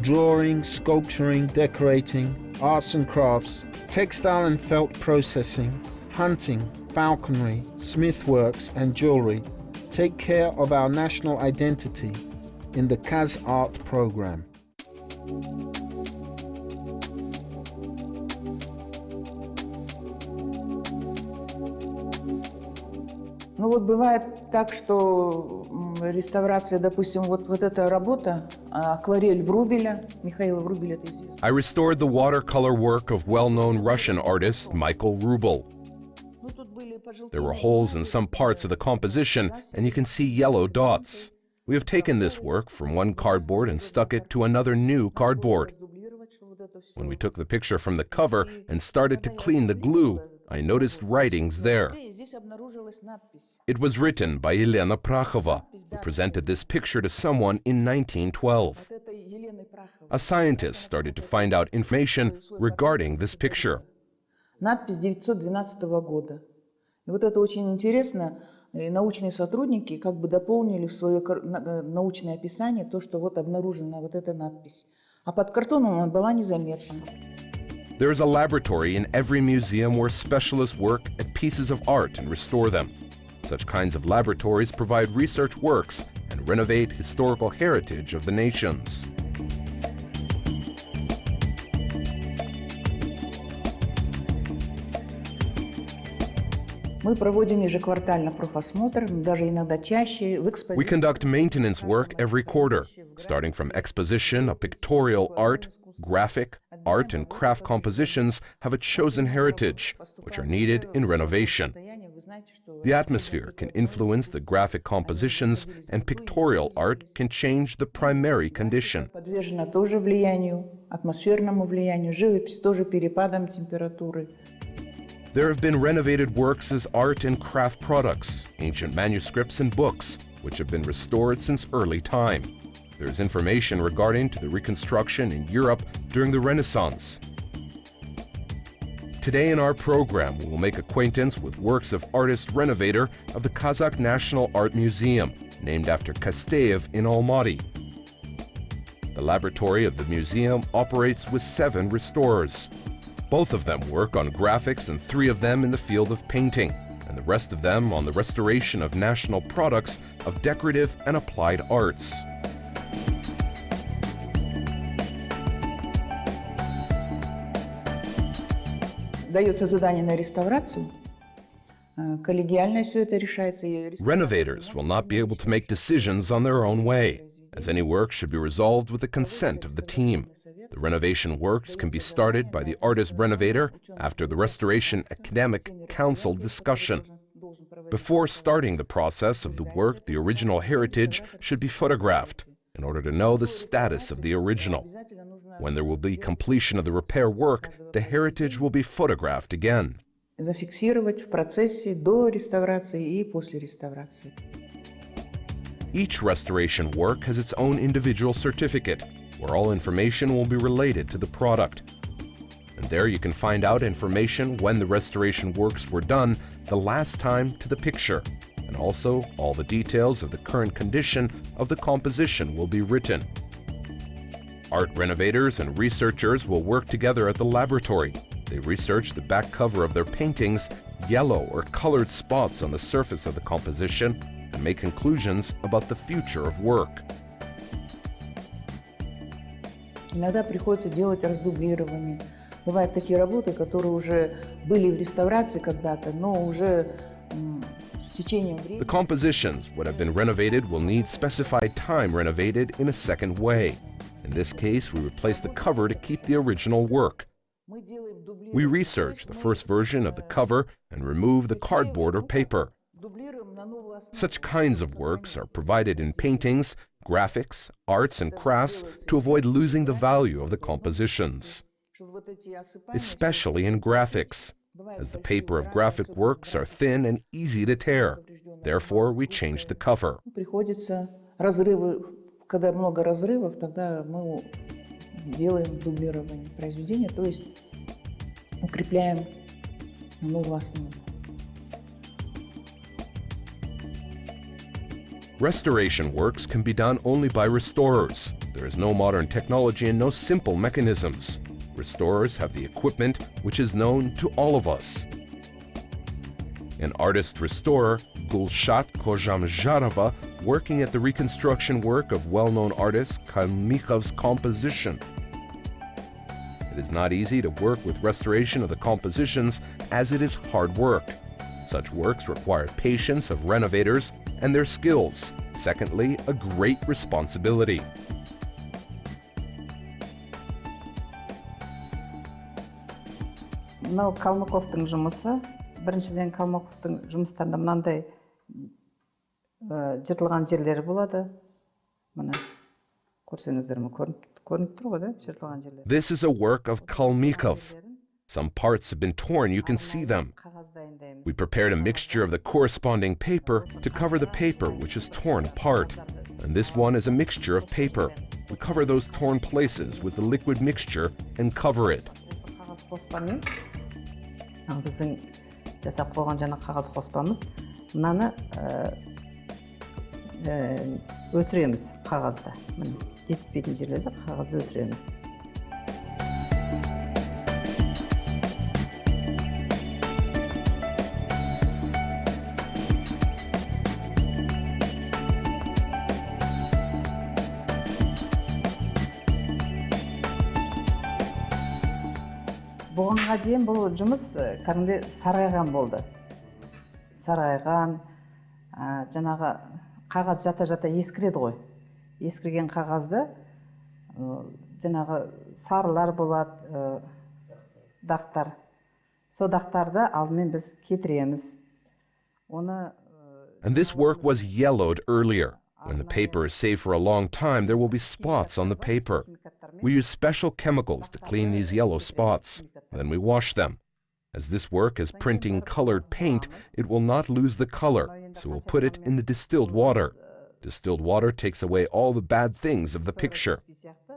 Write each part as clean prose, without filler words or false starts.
drawing, sculpturing, decorating, arts and crafts, textile and felt processing, hunting, falconry, smithworks and jewelry take care of our national identity in the KazArt program. Ну вот бывает так, что реставрация, допустим, вот эта работа, акварель Врубеля, Михаила Врубеля, это известно. I restored the watercolor work of well-known Russian artist Michael Rubel. There were holes in some parts of the composition, and you can see yellow dots. We have taken this work from one cardboard and stuck it to another new cardboard. When we took the picture from the cover and started to clean the glue, I noticed writings there. It was written by Elena Prakhova, who presented this picture to someone in 1912. A scientist started to find out information regarding this picture. Надпись 912 года. И вот это очень интересно. Научные сотрудники как бы дополнили в свое научное описание то, что вот обнаружена вот эта надпись. А под картоном она была незаметна. There is a laboratory in every museum where specialists work at pieces of art and restore them. Such kinds of laboratories provide research works and renovate historical heritage of the nations. Мы проводим ежеквартально профосмотр, даже иногда чаще в экспозиции. We conduct maintenance work every quarter, starting from exposition of pictorial art, graphic, art and craft compositions have a chosen heritage, which are needed in renovation. The atmosphere can influence the graphic compositions, and pictorial art can change the primary condition. Подвержена тоже влиянию, атмосферному влиянию, живопись тоже перепадам температуры. There have been renovated works as art and craft products, ancient manuscripts and books, which have been restored since early time. There is information regarding to the reconstruction in Europe during the Renaissance. Today in our program, we will make acquaintance with works of artist renovator of the Kazakh National Art Museum, named after Kasteyev in Almaty. The laboratory of the museum operates with 7 restorers. Both of them work on graphics and 3 of them in the field of painting, and the rest of them on the restoration of national products of decorative and applied arts. Дается задание на реставрацию, коллегиально все это решается. Renovators will not be able to make decisions on their own way, as any work should be resolved with the consent of the team. The renovation works can be started by the artist renovator after the Restoration Academic Council discussion. Before starting the process of the work, the original heritage should be photographed in order to know the status of the original. When there will be completion of the repair work, the heritage will be photographed again. Зафиксировать в процессе до реставрации и после реставрации. Each restoration work has its own individual certificate, where all information will be related to the product. And there you can find out information when the restoration works were done the last time to the picture, and also all the details of the current condition of the composition will be written. Art renovators and researchers will work together at the laboratory. They research the back cover of their paintings, yellow or colored spots on the surface of the composition, and make conclusions about the future of work. Иногда приходится делать раздублирование. Бывают такие работы, которые уже были в реставрации когда-то, но уже с течением времени. The compositions, what have been renovated, will need specified time renovated in a second way. In this case, we replace the cover to keep the original work. We research the first version of the cover and remove the cardboard or paper. Such kinds of works are provided in paintings, graphics, arts and crafts to avoid losing the value of the compositions, especially in graphics, as the paper of graphic works are thin and easy to tear. Therefore, we change the cover. Приходится разрывы, когда много разрывов, тогда мы делаем дублирование произведения, то есть укрепляем на новую основу. Restoration works can be done only by restorers. There is no modern technology and no simple mechanisms. Restorers have the equipment which is known to all of us. An artist restorer, Gulshat Kojamjarova, working at the reconstruction work of well-known artist Kalmykov's composition. It is not easy to work with restoration of the compositions as it is hard work. Such works require patience of renovators and their skills. Secondly, a great responsibility. Мынау Калмыковтың жұмысы, біріншіден Калмыковтың жұмыстарында мынандай жыртылған жерлері болады. Мына көрсеңіздер ме, көрініп тұр ғой да, жыртылған жерлер. This is a work of Kalmykov. Some parts have been torn, you can see them. We prepared a mixture of the corresponding paper to cover the paper which is torn apart. And this one is a mixture of paper. We cover those torn places with the liquid mixture and cover it. Біздің жасап қойған жаңа қағаз қоспамыз, мынаны өсіреміз қағазда. Жетіспейтін жерлерде қағазды өсіреміз. Бұғанға дейін бұл жұмыс кәдімгі сарғайған болды. Сарғайған, жаңағы қағаз жата-жата ескіреді ғой. Ескірген қағазды жаңағы сарылар болады, дақтар. Со дақтарды алдымен біз кетіреміз. And this work was yellowed earlier. When the paper is saved for a long time, there will be spots on the paper. We use special chemicals to clean these yellow spots. Then we wash them. As this work is printing colored paint, it will not lose the color, so we'll put it in the distilled water. Distilled water takes away all the bad things of the picture.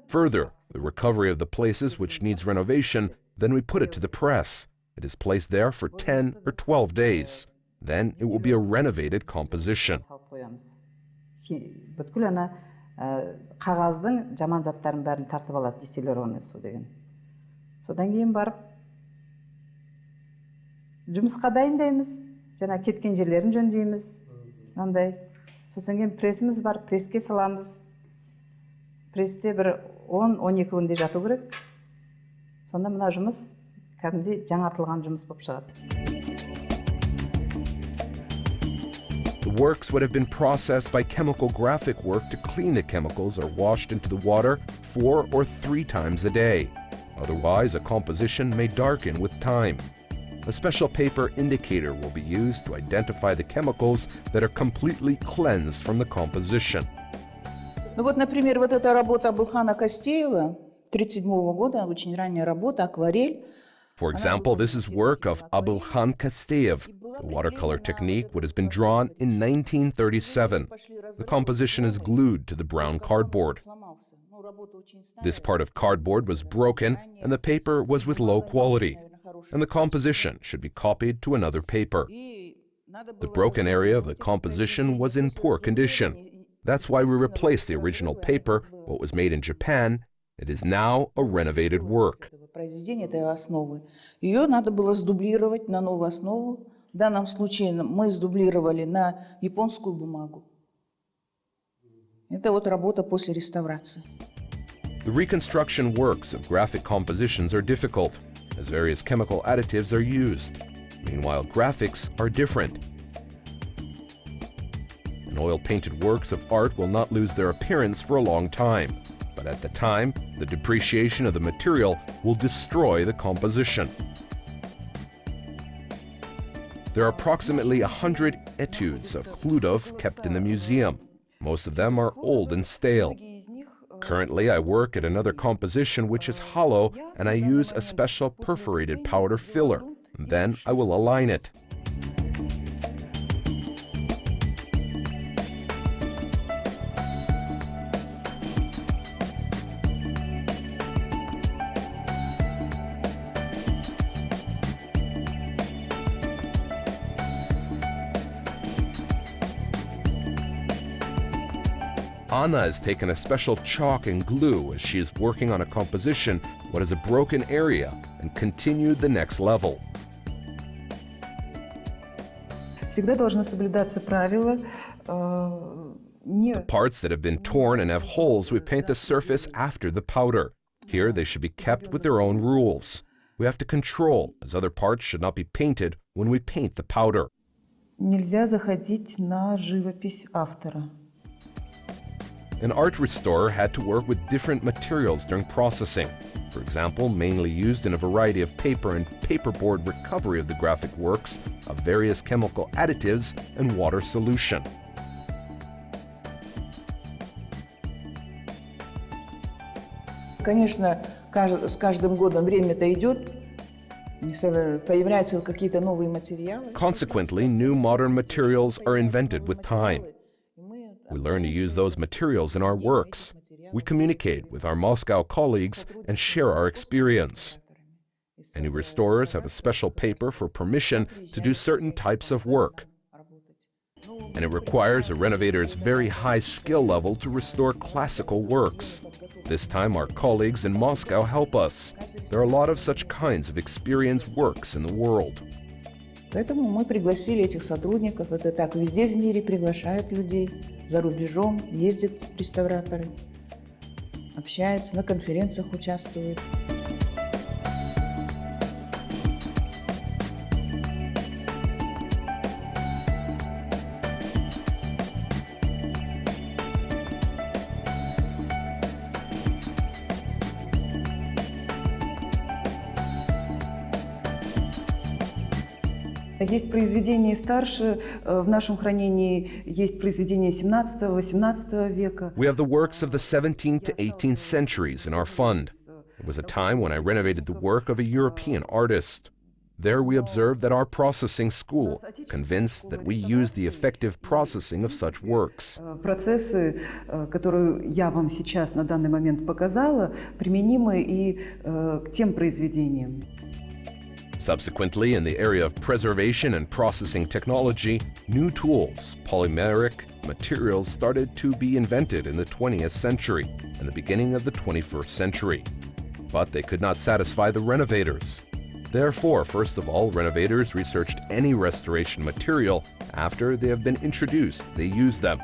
Further, the recovery of the places which needs renovation, then we put it to the press. It is placed there for 10 or 12 days. Then it will be a renovated composition. Бүткіл ана қағаздың жаман заттарын бәрін тартып алады, дистиллированный су деген. Содан кейін барып жұмысқа дайындаймыз, жаңа кеткен жерлерін жөндейміз, мынандай. Сосын кейін пресіміз бар, преске саламыз. Престе бір 10-12 күнде жату керек. Сонда мына жұмыс кәдімгідей жаңартылған жұмыс болып шығады. The works would have been processed by chemical graphic work to clean the chemicals or washed into the water 4 or 3 times a day. Otherwise, a composition may darken with time. A special paper indicator will be used to identify the chemicals that are completely cleansed from the composition. Ну вот, например, вот эта работа Абылхана Костеева 1937 года, очень ранняя работа, акварель. For example, this is work of Abulkhan Kasteyev. The watercolor technique would have been drawn in 1937. The composition is glued to the brown cardboard. This part of cardboard was broken and the paper was with low quality, and the composition should be copied to another paper. The broken area of the composition was in poor condition. That's why we replaced the original paper, what was made in Japan. It is now a renovated work. Произведение этой основы. Ее надо было сдублировать на новую основу. В данном случае мы сдублировали на японскую бумагу. Это вот работа после реставрации. The reconstruction works of graphic compositions are difficult, as various chemical additives are used. Meanwhile, graphics are different. And oil-painted works of art will not lose their appearance for a long time. But at the time, the depreciation of the material will destroy the composition. There are approximately 100 etudes of Khludov kept in the museum. Most of them are old and stale. Currently, I work at another composition which is hollow, and I use a special perforated powder filler. And then I will align it. Anna has taken a special chalk and glue as she is working on a composition what is a broken area and continued the next level. Всегда должны соблюдаться правила. The parts that have been torn and have holes, we paint the surface after the powder. Here they should be kept with their own rules. We have to control, as other parts should not be painted when we paint the powder. Нельзя заходить на живопись автора. An art restorer had to work with different materials during processing. For example, mainly used in a variety of paper and paperboard recovery of the graphic works of various chemical additives and water solution. Конечно, с каждым годом время-то идет, появляются какие-то новые материалы. Consequently, new modern materials are invented with time. We learn to use those materials in our works. We communicate with our Moscow colleagues and share our experience. Any restorers have a special paper for permission to do certain types of work. And it requires a renovator's very high skill level to restore classical works. This time our colleagues in Moscow help us. There are a lot of such kinds of experienced works in the world. Поэтому мы пригласили этих сотрудников. Это так, везде в мире приглашают людей, за рубежом ездят реставраторы, общаются, на конференциях участвуют. Есть произведения старше, в нашем хранении есть произведения 17-18 века. We have the works of the 17th to 18th centuries in our fund. It was a time when I renovated the work of a European artist. There we observed that our processing school convinced that we used the effective processing of such works. Процессы, которые я вам сейчас на данный момент показала, применимы и к тем произведениям. Subsequently, in the area of preservation and processing technology, new tools, polymeric materials started to be invented in the 20th century and the beginning of the 21st century. But they could not satisfy the renovators. Therefore, first of all, renovators researched any restoration material. After they have been introduced, they use them.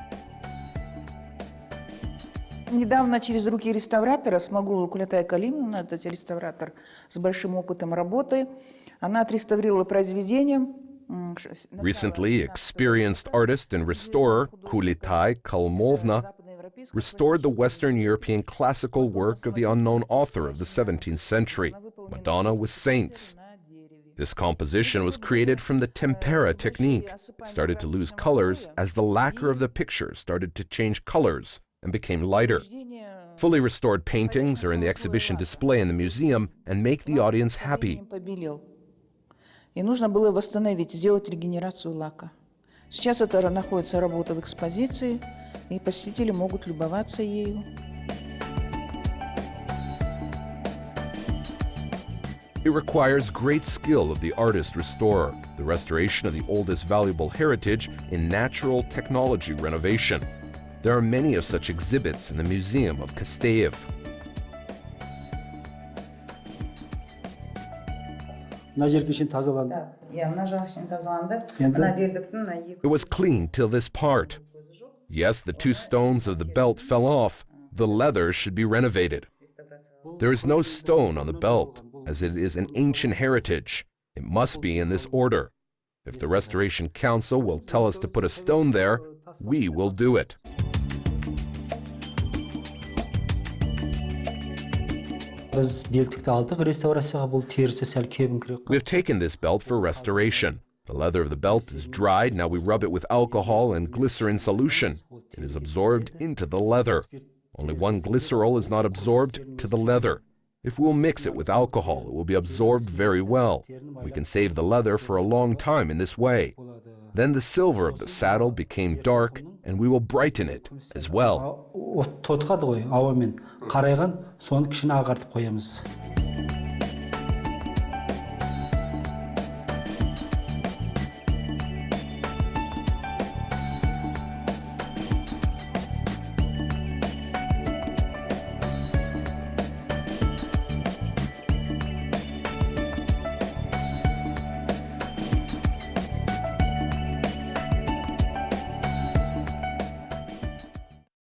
Недавно через руки реставратора Смогулова Кулятая Калимовна, это реставратор с большим опытом работы, она отреставрировала произведение. Recently, experienced artist and restorer Kulitai Kalmovna restored the Western European classical work of the unknown author of the 17th century, Madonna with Saints. This composition was created from the tempera technique. It started to lose colors as the lacquer of the picture started to change colors and became lighter. Fully restored paintings are in the exhibition display in the museum and make the audience happy. И нужно было восстановить, сделать регенерацию лака. Сейчас это находится работа в экспозиции, и посетители могут любоваться ею. It requires great skill of the artist-restorer, the restoration of the oldest valuable heritage in natural technology renovation. There are many of such exhibits in the Museum of Kosteyev. It was cleaned till this part. Yes, the two stones of the belt fell off. The leather should be renovated. There is no stone on the belt, as it is an ancient heritage. It must be in this order. If the Restoration Council will tell us to put a stone there, we will do it. We have taken this belt for restoration. The leather of the belt is dried. Now we rub it with alcohol and glycerin solution. It is absorbed into the leather. Only one glycerol is not absorbed to the leather. If we'll mix it with alcohol, it will be absorbed very well. We can save the leather for a long time in this way. Then the silver of the saddle became dark, and we will brighten it as well.